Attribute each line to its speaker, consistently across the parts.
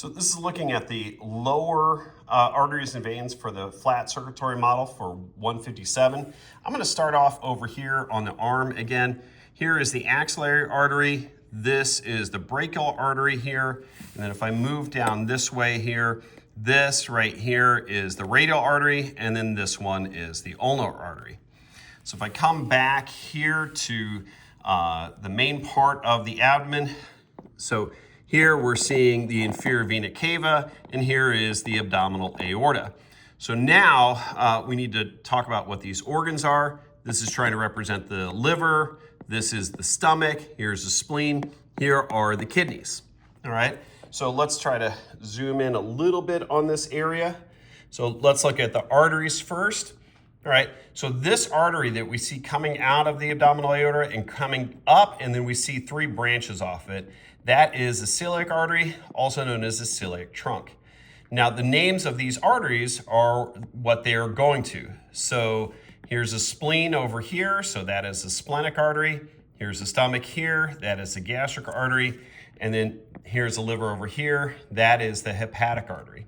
Speaker 1: So this is looking at the lower arteries and veins for the flat circulatory model for 157. I'm going to start off over here on the arm again. Here is the axillary artery. This is the brachial artery here. And then if I move down this way here, this right here is the radial artery, and then this one is the ulnar artery. So if I come back here to the main part of the abdomen, so here we're seeing the inferior vena cava, and here is the abdominal aorta. So now we need to talk about what these organs are. This is trying to represent the liver. This is the stomach. Here's the spleen. Here are the kidneys. All right. So let's try to zoom in a little bit on this area. So let's look at the arteries first. All right, so this artery that we see coming out of the abdominal aorta and coming up, and then we see three branches off it, that is the celiac artery, also known as the celiac trunk. Now, the names of these arteries are what they are going to. So here's a spleen over here, so that is the splenic artery. Here's the stomach here, that is the gastric artery. And then here's the liver over here, that is the hepatic artery.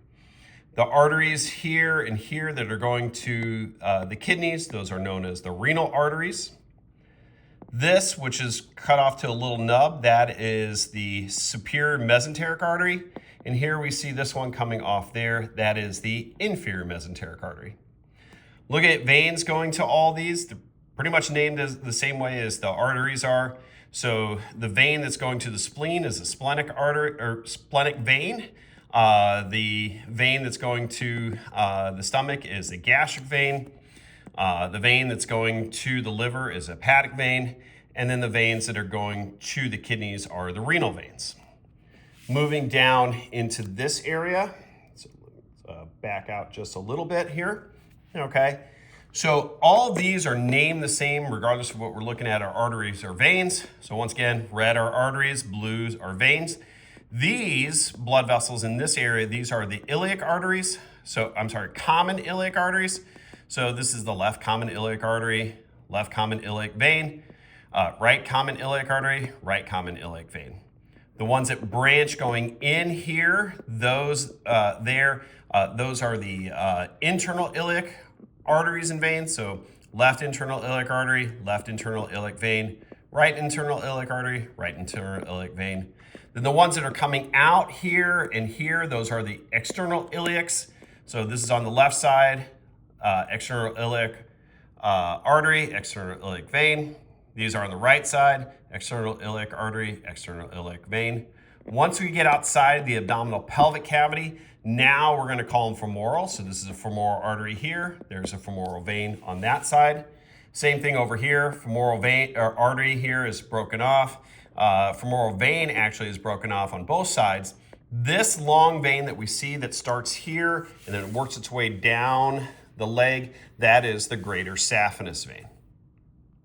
Speaker 1: The arteries here and here that are going to the kidneys, those are known as the renal arteries. This, which is cut off to a little nub, that is the superior mesenteric artery. And here we see this one coming off there, that is the inferior mesenteric artery. Look at veins going to all these. They're pretty much named as the same way as the arteries are. So the vein that's going to the spleen is the splenic artery or splenic vein. The vein that's going to the stomach is the gastric vein. The vein that's going to the liver is a hepatic vein. And then the veins that are going to the kidneys are the renal veins. Moving down into this area, so let's back out just a little bit here. Okay, so all of these are named the same regardless of what we're looking at, our arteries or veins. So once again, red are arteries, blues are veins. These blood vessels in this area, these are the iliac arteries. So I'm sorry, common iliac arteries. So this is the left common iliac artery, left common iliac vein, right common iliac artery, right common iliac vein. The ones that branch going in here, those those are the internal iliac arteries and veins. So left internal iliac artery, left internal iliac vein, right internal iliac artery, right internal iliac vein. Then the ones that are coming out here and here, those are the external iliacs. So this is on the left side, external iliac artery, external iliac vein. These are on the right side, external iliac artery, external iliac vein. Once we get outside the abdominal pelvic cavity, now we're going to call them femoral. So this is a femoral artery here. There's a femoral vein on that side. Same thing over here. Femoral vein or artery here is broken off. Femoral vein actually is broken off on both sides. This long vein that we see that starts here and then works its way down the leg, that is the greater saphenous vein.